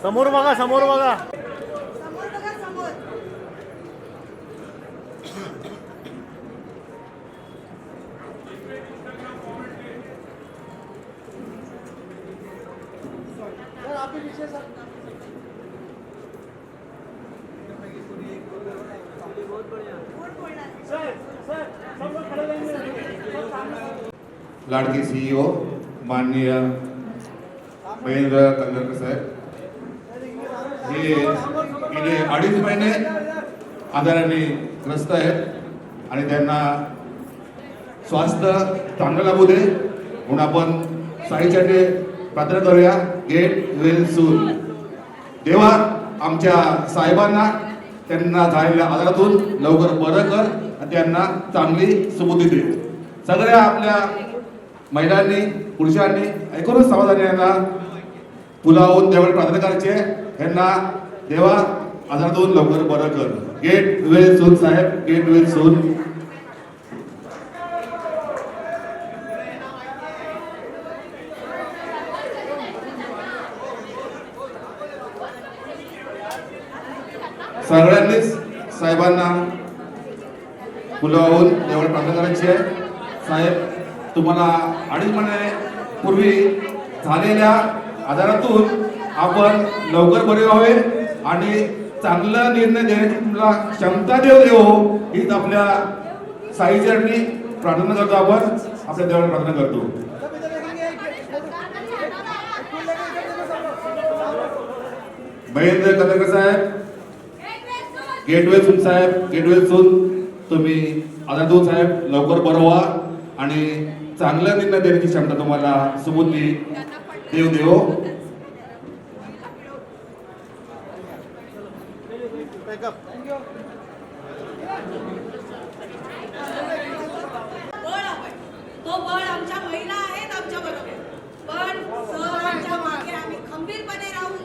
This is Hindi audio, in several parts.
समोर बघा, समोर बघा. समोर बघा, समोर. लाडके सीईओ माननीय महेंद्र कंदरकर साहेब, हे गेले 2.5 महिने आजाराने ग्रस्त आहेत आणि त्यांना स्वास्थ्य चांगलं लाभू दे म्हणून आपण साईच्याकडे प्रार्थना करूया. Get well soon. देवा, आमच्या साहेबांना त्यांना झालेल्या आजारातून लवकर बरं कर आणि त्यांना चांगली सुबुद्धी दे. सगळ्या आपल्या महिलांनी पुरुषांनी ऐकूनच समाधानी यांना पुलावून देवाला प्रार्थना करायची आहे. यांना देवा आजारातून लवकर बरं कर. गेट वेल सून साहेब, गेट वेल सून. सगळ्यांनीच साहेबांना पुलावून देवाला प्रार्थना करायची आहे. साहेब, तुम्हाला 2.5 महिन्यापूर्वी झालेल्या आजारातून आपण लवकर बरे व्हावे आणि चांगला निर्णय देण्याची तुम्हाला क्षमता देव हीच आपल्या साईचरणी प्रार्थना करतो. आपण आपल्या देवाला प्रार्थना करतो. महेंद्र कंदरकर साहेब, गेटवे सून साहेब, गेटवे सून. तुम्ही आजारातून साहेब लवकर बरं व्हा आणि चांगला निर्णय देण्याची क्षमता तुम्हाला सुबुद्धी देव. तो बळ आमच्या महिला आहेत आमच्या बरोबर. पण सरांच्या मागे आम्ही खंबीरपणे राहू.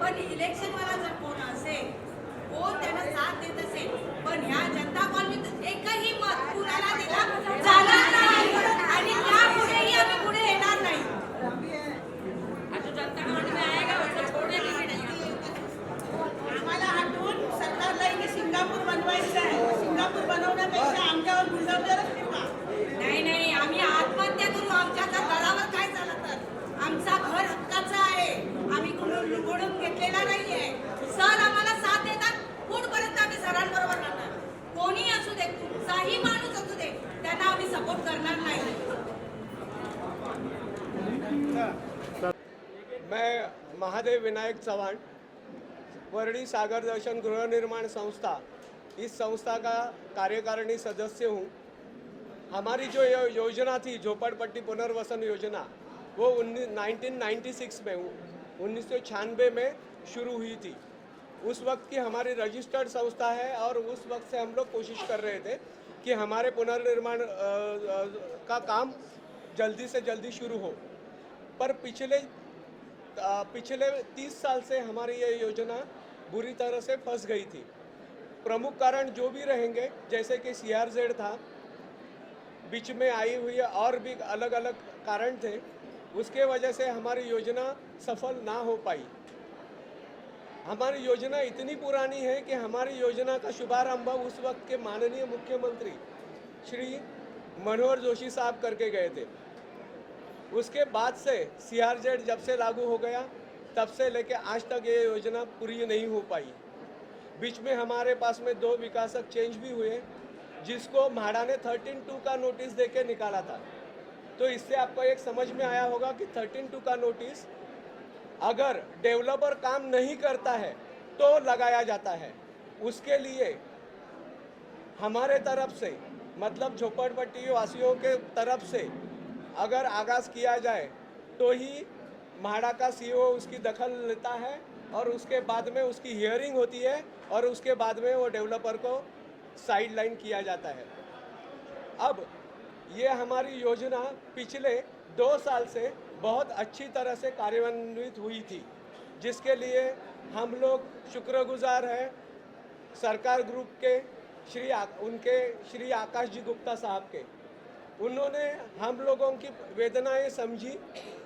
पण इलेक्शन वाला जर कोण असेल, कोण त्यांना साथ देत असेल, पण ह्या जनता कॉलनीत एकही मत कुणाला दिला जाणार नाही आणि त्यापुढेही आम्ही पुढे येणार नाही. आम्हाला हटवून सरकारला इथे सिंगापूर बनवायचं आहे. सिंगापूर बनवण्यापेक्षा आमच्यावर बुलडोझरच ठेवा. नाही, आम्ही आत्महत्या करू. आमच्या तर दरावर काय झालं तर आमचा घर हक्काचा आहे. आम्ही लुबडून घेतलेला नाहीये. सर आम्हाला साथ देतात. पुढपर्यंत आम्ही सरांबरोबर राहणार. कोणी असू दे, कुठचाही माणूस असू दे, त्यांना आम्ही सपोर्ट करणार नाही. मैं महादेव विनायक चौहान, वर्णी सागर दर्शन गृह निर्माण संस्था, इस संस्था का कार्यकारिणी सदस्य हूँ. हमारी जो योजना थी झोपड़पट्टी पुनर्वसन योजना, वो 1996 में 1996 में शुरू हुई थी. उस वक्त की हमारी रजिस्टर्ड संस्था है और उस वक्त से हम लोग कोशिश कर रहे थे कि हमारे पुनर्निर्माण का काम जल्दी से जल्दी शुरू हो. पर पिछले 30 साल से हमारी ये योजना बुरी तरह से फंस गई थी. प्रमुख कारण जो भी रहेंगे, जैसे कि CRZ था, बीच में आई हुई और भी अलग अलग कारण थे, उसके वजह से हमारी योजना सफल ना हो पाई. हमारी योजना इतनी पुरानी है कि हमारी योजना का शुभारंभ उस वक्त के माननीय मुख्यमंत्री श्री मनोहर जोशी साहब करके गए थे. उसके बाद से CRZ जब से लागू हो गया, तब से लेके आज तक ये योजना पूरी नहीं हो पाई. बीच में हमारे पास में 2 विकासक चेंज भी हुए, जिसको म्हाडा ने 13(2) का नोटिस देके निकाला था. तो इससे आपको एक समझ में आया होगा कि 13(2) का नोटिस अगर डेवलपर काम नहीं करता है तो लगाया जाता है. उसके लिए हमारे तरफ से, मतलब झोपड़पट्टी वासियों के तरफ से अगर आगाज़ किया जाए तो ही म्हाडा का CEO उसकी दखल लेता है और उसके बाद में उसकी हियरिंग होती है और उसके बाद में वो डेवलपर को साइडलाइन किया जाता है. अब ये हमारी योजना पिछले 2 साल से बहुत अच्छी तरह से कार्यान्वित हुई थी, जिसके लिए हम लोग शुक्रगुजार हैं सरकार ग्रुप के श्री आकाश जी गुप्ता साहब के. उन्होंने हम लोगों की वेदनाएं समझी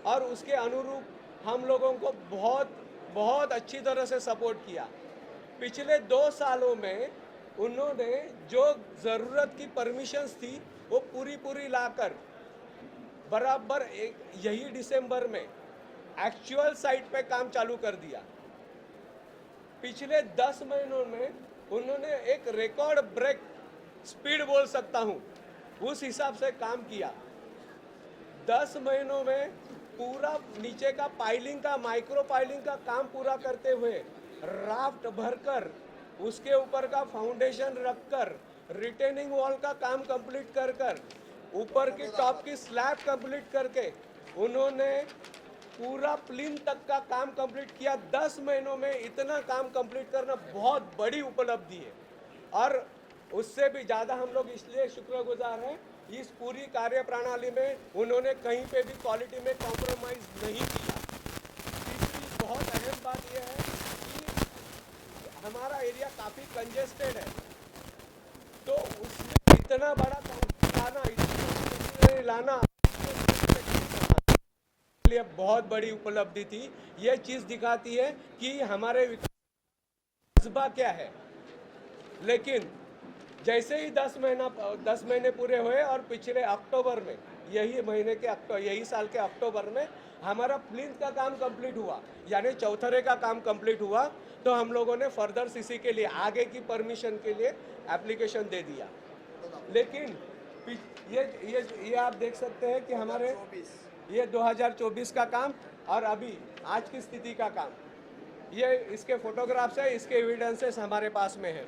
और उसके अनुरूप हम लोगों को बहुत बहुत अच्छी तरह से सपोर्ट किया। पिछले 2 सालों में उन्होंने जो ज़रूरत की परमिशंस थी वो पूरी लाकर बराबर यही दिसंबर में एक्चुअल साइट पे काम चालू कर दिया। पिछले 10 महीनों में उन्होंने एक रिकॉर्ड ब्रेक स्पीड बोल सकता हूँ उस हिसाब से काम किया। 10 महीनों में पूरा नीचे का पाइलिंग का माइक्रो पाइलिंग का काम पूरा करते हुए राफ्ट भरकर उसके ऊपर का फाउंडेशन रखकर रिटेनिंग वॉल का काम कंप्लीट कर ऊपर की टॉप की स्लैब कंप्लीट करके उन्होंने पूरा प्लिंथ तक का काम कंप्लीट किया। 10 महीनों में इतना काम कंप्लीट करना बहुत बड़ी उपलब्धि है और उससे भी ज़्यादा हम लोग इसलिए शुक्रगुजार हैं, इस पूरी कार्य प्रणाली में उन्होंने कहीं पे भी क्वालिटी में कॉम्प्रोमाइज़ नहीं किया। तीसरी बहुत अहम बात यह है कि हमारा एरिया काफ़ी कंजेस्टेड है, तो उसमें इतना बड़ा काम लाना लिए बहुत बड़ी उपलब्धि थी। यह चीज़ दिखाती है कि हमारे जज्बा क्या है। लेकिन जैसे ही 10 महीने पूरे हुए और पिछले अक्टूबर में यही साल के अक्टूबर में हमारा प्लिंथ का काम कंप्लीट हुआ, यानी चौथरे का काम कंप्लीट हुआ, तो हम लोगों ने फर्दर सीसी के लिए आगे की परमिशन के लिए एप्लीकेशन दे दिया। लेकिन ये आप देख सकते हैं कि हमारे ये 2024 का काम और अभी आज की स्थिति का काम, ये इसके फोटोग्राफ्स है, इसके एविडेंसेस हमारे पास में है।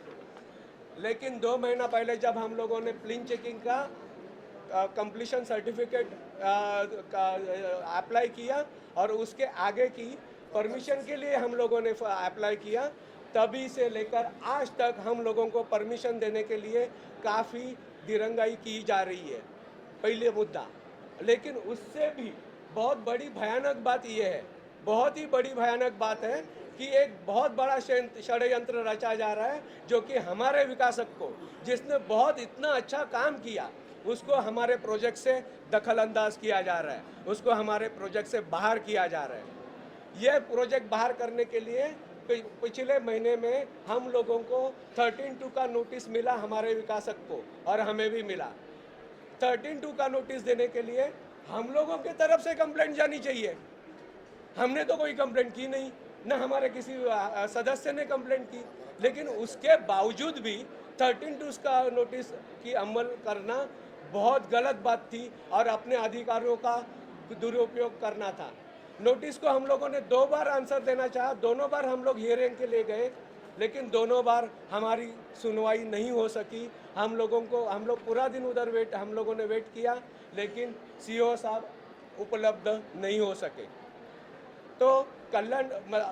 लेकिन 2 महीना पहले जब हम लोगों ने प्लिंथ चेकिंग का कंप्लीशन सर्टिफिकेट अप्लाई किया और उसके आगे की परमिशन के लिए हम लोगों ने अप्लाई किया, तभी से लेकर आज तक हम लोगों को परमिशन देने के लिए काफ़ी दिरंगाई की जा रही है, पहले मुद्दा। लेकिन उससे भी बहुत बड़ी भयानक बात यह है, बहुत ही बड़ी भयानक बात है कि एक बहुत बड़ा षड्यंत्र रचा जा रहा है, जो कि हमारे विकासक को, जिसने बहुत इतना अच्छा काम किया, उसको हमारे प्रोजेक्ट से दखल अंदाज किया जा रहा है, उसको हमारे प्रोजेक्ट से बाहर किया जा रहा है। यह प्रोजेक्ट बाहर करने के लिए पिछले महीने में हम लोगों को 13(2) का नोटिस मिला हमारे विकासक को, और हमें भी मिला। 13(2) का नोटिस देने के लिए हम लोगों के तरफ से कंप्लेंट जानी चाहिए। हमने तो कोई कंप्लेंट की नहीं, न हमारे किसी सदस्य ने कंप्लेंट की, लेकिन उसके बावजूद भी 13(2) का नोटिस की अमल करना बहुत गलत बात थी और अपने अधिकारों का दुरुपयोग करना था। नोटिस को हम लोगों ने 2 बार आंसर देना चाहा, दोनों बार हम लोग हियरिंग के लिए गए, लेकिन दोनों बार हमारी सुनवाई नहीं हो सकी। हम लोग पूरा दिन उधर हम लोगों ने वेट किया, लेकिन सीओ साहब उपलब्ध नहीं हो सके। तो कल्याण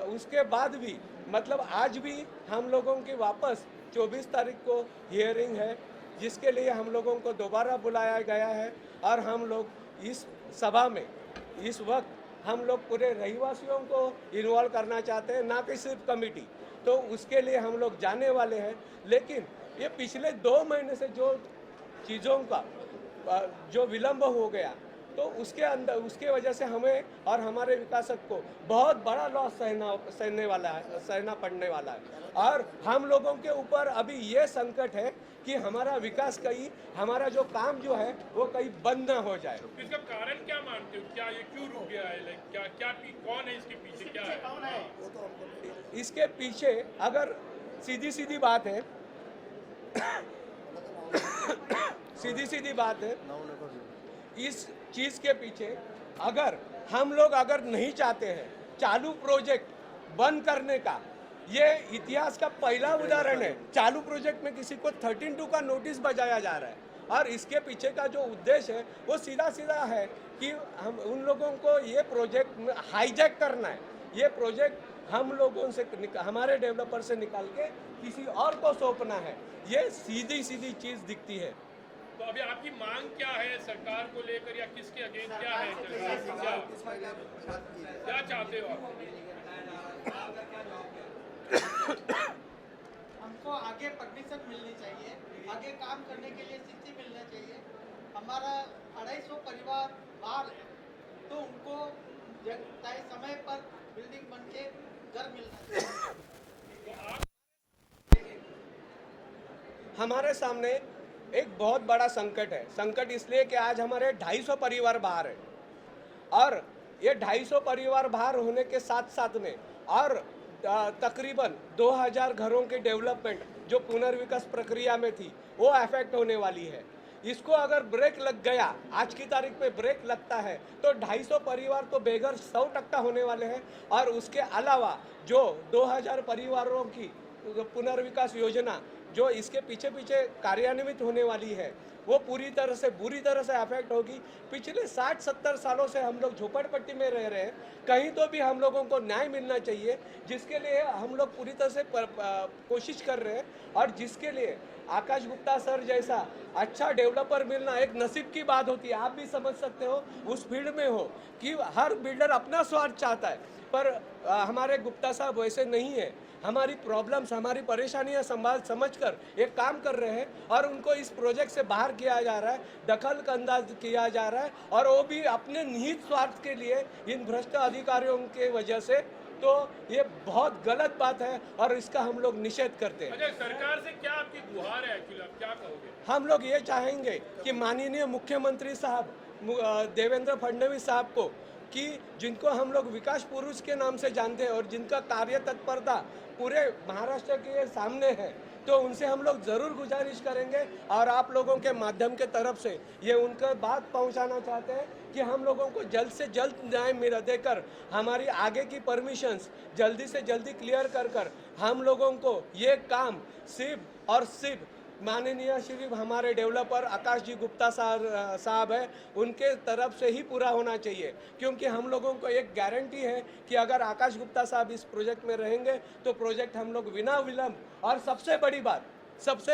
उसके बाद भी मतलब आज भी हम लोगों की वापस 24 तारीख को हियरिंग है, जिसके लिए हम लोगों को दोबारा बुलाया गया है। और हम लोग इस सभा में इस वक्त हम लोग पूरे रहीवासियों को इन्वॉल्व करना चाहते हैं, ना कि सिर्फ कमेटी। तो उसके लिए हम लोग जाने वाले हैं। लेकिन ये पिछले 2 महीने से जो चीज़ों का जो विलंब हो गया, तो उसके वजह से हमें और हमारे विकासक को बहुत बड़ा लॉस सहना पड़ने वाला है। और हम लोगों के ऊपर अभी ये संकट है कि हमारा विकास कहीं, हमारा जो काम जो है वो कहीं बंद ना हो जाए। इसका कारण क्या मानते हो? क्या ये क्यों रुक गया है? कौन है इसके पीछे? क्या है इसके पीछे? अगर सीधी बात है सीधी बात है, इस चीज़ के पीछे अगर हम लोग नहीं चाहते हैं चालू प्रोजेक्ट बंद करने का, ये इतिहास का पहला उदाहरण है। चालू प्रोजेक्ट में किसी को 13(2) का नोटिस बजाया जा रहा है, और इसके पीछे का जो उद्देश्य है वो सीधा है कि हम उन लोगों को ये प्रोजेक्ट हाईजैक करना है। ये प्रोजेक्ट हम लोगों से, हमारे डेवलपर से निकाल के किसी और को सौंपना है। ये सीधी चीज़ दिखती है। तो अभी आपकी मांग क्या है सरकार को लेकर, या किसके अगेंस्ट क्या है? क्या चाहते हो आप? हमको आगे परमिशन मिलनी चाहिए, आगे काम करने के लिए स्थिति मिलना चाहिए। हमारा 250 परिवार बाहर है, तो उनको तय समय पर बिल्डिंग बन के घर मिलना चाहिए। हमारे सामने एक बहुत बड़ा संकट है। संकट इसलिए कि आज हमारे 250 परिवार बाहर है और ये 250 परिवार बाहर होने के साथ साथ में और तकरीबन 2000 घरों के डेवलपमेंट जो पुनर्विकास प्रक्रिया में थी वो अफेक्ट होने वाली है। इसको अगर ब्रेक लग गया, आज की तारीख पे ब्रेक लगता है तो 250 परिवार तो बेघर 100% होने वाले हैं और उसके अलावा जो 2000 परिवारों की पुनर्विकास योजना जो इसके पीछे पीछे कार्यान्वित होने वाली है वो बुरी तरह से अफेक्ट होगी। पिछले 60-70 सालों से हम लोग झोपड़पट्टी में रह रहे हैं, कहीं तो भी हम लोगों को न्याय मिलना चाहिए, जिसके लिए हम लोग पूरी तरह से कोशिश कर रहे हैं और जिसके लिए आकाश गुप्ता सर जैसा अच्छा डेवलपर मिलना एक नसीब की बात होती है। आप भी समझ सकते हो उस फील्ड में हो कि हर बिल्डर अपना स्वार्थ चाहता है, पर हमारे गुप्ता साहब वैसे नहीं है। हमारी प्रॉब्लम्स, हमारी परेशानियां समझकर एक काम कर रहे हैं और उनको इस प्रोजेक्ट से बाहर किया जा रहा है, दखल अंदाज किया जा रहा है और वो भी अपने निहित स्वार्थ के लिए इन भ्रष्ट अधिकारियों के वजह से। तो ये बहुत गलत बात है और इसका हम लोग निषेध करते हैं। अच्छा, सरकार से क्या आपकी गुहार है? एक्चुअली आप क्या कहोगे? हम लोग ये चाहेंगे कि माननीय मुख्यमंत्री साहब देवेंद्र फडणवीस साहब को, कि जिनको हम लोग विकास पुरुष के नाम से जानते हैं और जिनका कार्य तत्परता पूरे महाराष्ट्र के सामने है, तो उनसे हम लोग ज़रूर गुजारिश करेंगे और आप लोगों के माध्यम के तरफ से ये उनका बात पहुंचाना चाहते हैं कि हम लोगों को जल्द से जल्द न्याय मिल देकर हमारी आगे की परमिशंस जल्दी से जल्दी क्लियर कर हम लोगों को ये काम सिर्फ और सिर्फ माननीय श्री हमारे डेवलपर आकाश जी गुप्ता साहब है उनके तरफ से ही पूरा होना चाहिए, क्योंकि हम लोगों को एक गारंटी है कि अगर आकाश गुप्ता साहब इस प्रोजेक्ट में रहेंगे तो प्रोजेक्ट हम लोग बिना विलंब और सबसे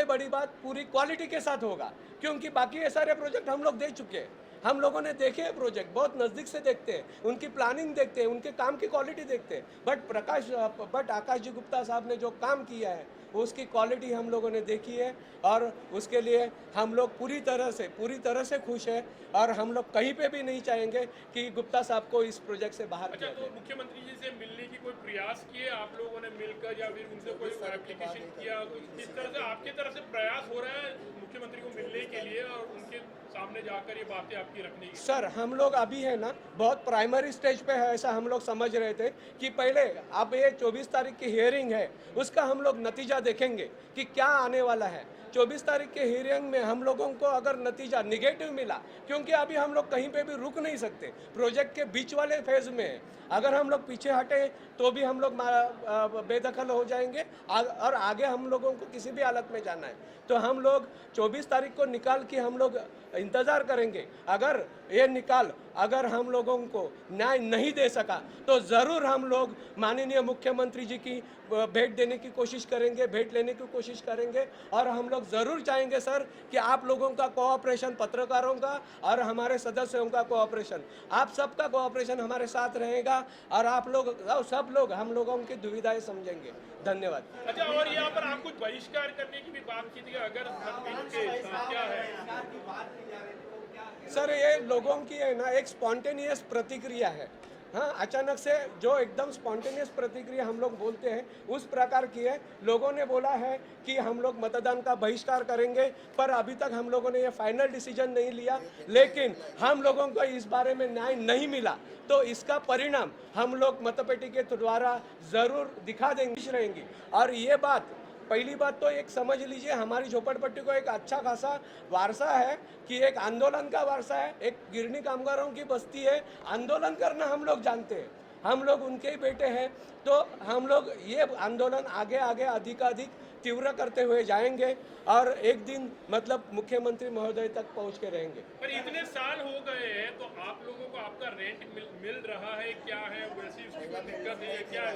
बड़ी बात पूरी क्वालिटी के साथ होगा, क्योंकि बाकी ये सारे प्रोजेक्ट हम लोग दे चुके हैं। हम लोगों ने देखे हैं प्रोजेक्ट, बहुत नज़दीक से देखते हैं, उनकी प्लानिंग देखते हैं, उनके काम की क्वालिटी देखते हैं, बट आकाश जी गुप्ता साहब ने जो काम किया है उसकी क्वालिटी हम लोगों ने देखी है और उसके लिए हम लोग पूरी तरह से खुश हैं और हम लोग कहीं पे भी नहीं चाहेंगे कि गुप्ता साहब को इस प्रोजेक्ट से बाहर अच्छा, किया तो जाए। मुख्यमंत्री जी से मिलने की कोई प्रयास किए आप लोगों ने मिलकर, या फिर उनसे कोई एप्लीकेशन किया? किस तरह से आपके तरफ से प्रयास हो रहा है मुख्यमंत्री को मिलने के लिए और उनके सामने जाकर ये बातें आपकी रखने की? सर, हम लोग अभी है ना बहुत प्राइमरी स्टेज पे है, ऐसा हम लोग समझ रहे थे कि पहले अब ये 24 तारीख की हियरिंग है, उसका हम लोग नतीजा देखेंगे कि क्या आने वाला है। 24 तारीख के हियरिंग में हम लोगों को अगर नतीजा निगेटिव मिला, क्योंकि अभी हम लोग कहीं पे भी रुक नहीं सकते, प्रोजेक्ट के बीच वाले फेज में है, अगर हम लोग पीछे हटे तो भी हम लोग बेदखल हो जाएंगे और आगे हम लोगों को किसी भी हालत में जाना है। तो हम लोग 24 तारीख को निकाल के हम लोग इंतज़ार करेंगे। अगर ये निकाल अगर हम लोगों को न्याय नहीं दे सका तो ज़रूर हम लोग माननीय मुख्यमंत्री जी की भेंट लेने की कोशिश करेंगे और हम लोग ज़रूर चाहेंगे सर कि आप लोगों का कोऑपरेशन, पत्रकारों का और हमारे सदस्यों का कोऑपरेशन, आप सबका कोऑपरेशन हमारे साथ रहेगा और आप लोग सब लोग हम लोगों की दुविधाएं समझेंगे। धन्यवाद। अच्छा, और यहाँ पर आप कुछ बहिष्कार करने की भी बात की थी, अगर क्या है? सर, ये लोगों की है ना एक स्पॉन्टेनियस प्रतिक्रिया है। हाँ, अचानक से जो एकदम स्पॉन्टेनियस प्रतिक्रिया हम लोग बोलते हैं उस प्रकार की है। लोगों ने बोला है कि हम लोग मतदान का बहिष्कार करेंगे, पर अभी तक हम लोगों ने ये फाइनल डिसीजन नहीं लिया, लेकिन हम लोगों को इस बारे में न्याय नहीं मिला तो इसका परिणाम हम लोग मतपेटी के द्वारा ज़रूर दिखा देंगे। और ये बात, पहली बात तो एक समझ लीजिए, हमारी झोपड़पट्टी को एक अच्छा खासा वारसा है कि एक आंदोलन का वारसा है, एक गिरनी कामगारों की बस्ती है, आंदोलन करना हम लोग जानते हैं, हम लोग उनके ही बेटे हैं। तो हम लोग ये आंदोलन आगे अधिक तीव्र करते हुए जाएंगे और एक दिन मतलब मुख्यमंत्री महोदय तक पहुंच के रहेंगे। पर इतने साल हो गए हैं तो आप लोगों को आपका रेंट मिल रहा है क्या है? वैसी दिक्कत है क्या है?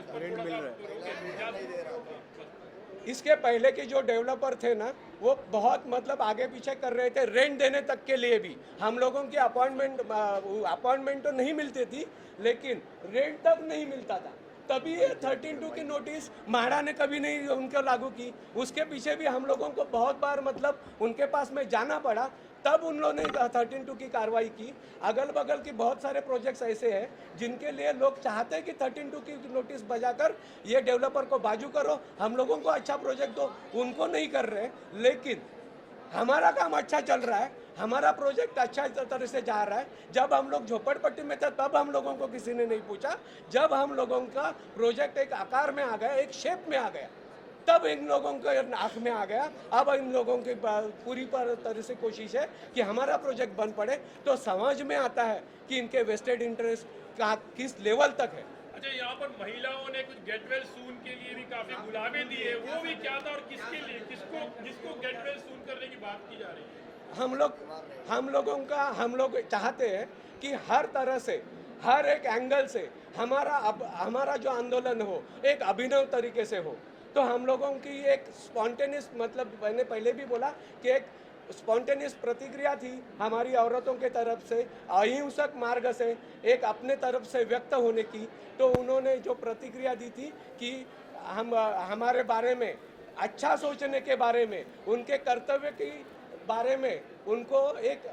इसके पहले के जो डेवलपर थे ना वो बहुत मतलब आगे पीछे कर रहे थे, रेंट देने तक के लिए भी हम लोगों की अपॉइंटमेंट तो नहीं मिलती थी, लेकिन रेंट तक नहीं मिलता था। तभी ये 13(2) की नोटिस म्हाडा ने कभी नहीं उनको लागू की। उसके पीछे भी हम लोगों को बहुत बार मतलब उनके पास में जाना पड़ा, तब उन लोगों ने 13(2) की कार्रवाई की। अगल बगल की बहुत सारे प्रोजेक्ट्स ऐसे हैं जिनके लिए लोग चाहते हैं कि 13(2) की नोटिस बजाकर ये डेवलपर को बाजू करो, हम लोगों को अच्छा प्रोजेक्ट दो, उनको नहीं कर रहे। लेकिन हमारा काम अच्छा चल रहा है, हमारा प्रोजेक्ट अच्छा तरह से जा रहा है। जब हम लोग झोपड़पट्टी में थे तब हम लोगों को किसी ने नहीं पूछा। जब हम लोगों का प्रोजेक्ट एक आकार में आ गया, एक शेप में आ गया, तब इन लोगों को आँख में आ गया। अब इन लोगों की पूरी तरह से कोशिश है कि हमारा प्रोजेक्ट बंद पड़े। तो समझ में आता है कि इनके वेस्टेड इंटरेस्ट का किस लेवल तक है। अच्छा, यहाँ पर महिलाओं ने कुछ गेट वेल सून के लिए भी काफी गुलाबे दिए, वो भी क्या था और किसके लिए, जिसको गेट वेल सून करने की बात की जा रही है? हम लोग चाहते हैं कि हर तरह से, हर एक एंगल से हमारा जो आंदोलन हो एक अभिनव तरीके से हो। तो हम लोगों की एक स्पॉन्टेनियस, मतलब मैंने पहले भी बोला कि एक स्पॉन्टेनियस प्रतिक्रिया थी हमारी औरतों के तरफ से, अहिंसक मार्ग से एक अपने तरफ से व्यक्त होने की। तो उन्होंने जो प्रतिक्रिया दी थी कि हमारे बारे में, अच्छा सोचने के बारे में, उनके कर्तव्य की बारे में उनको एक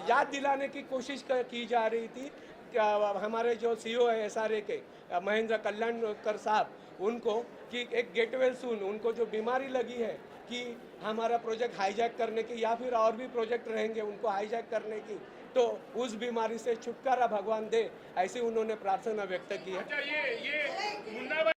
याद दिलाने की कोशिश की जा रही थी। हमारे जो सीईओ है SRA के महेंद्र कल्याणकर साहब, उनको कि एक गेट वेल सून, उनको जो बीमारी लगी है कि हमारा प्रोजेक्ट हाईजैक करने की या फिर और भी प्रोजेक्ट रहेंगे उनको हाईजैक करने की, तो उस बीमारी से छुटकारा भगवान दे, ऐसी उन्होंने प्रार्थना व्यक्त की है। अच्छा, ये मुन्ना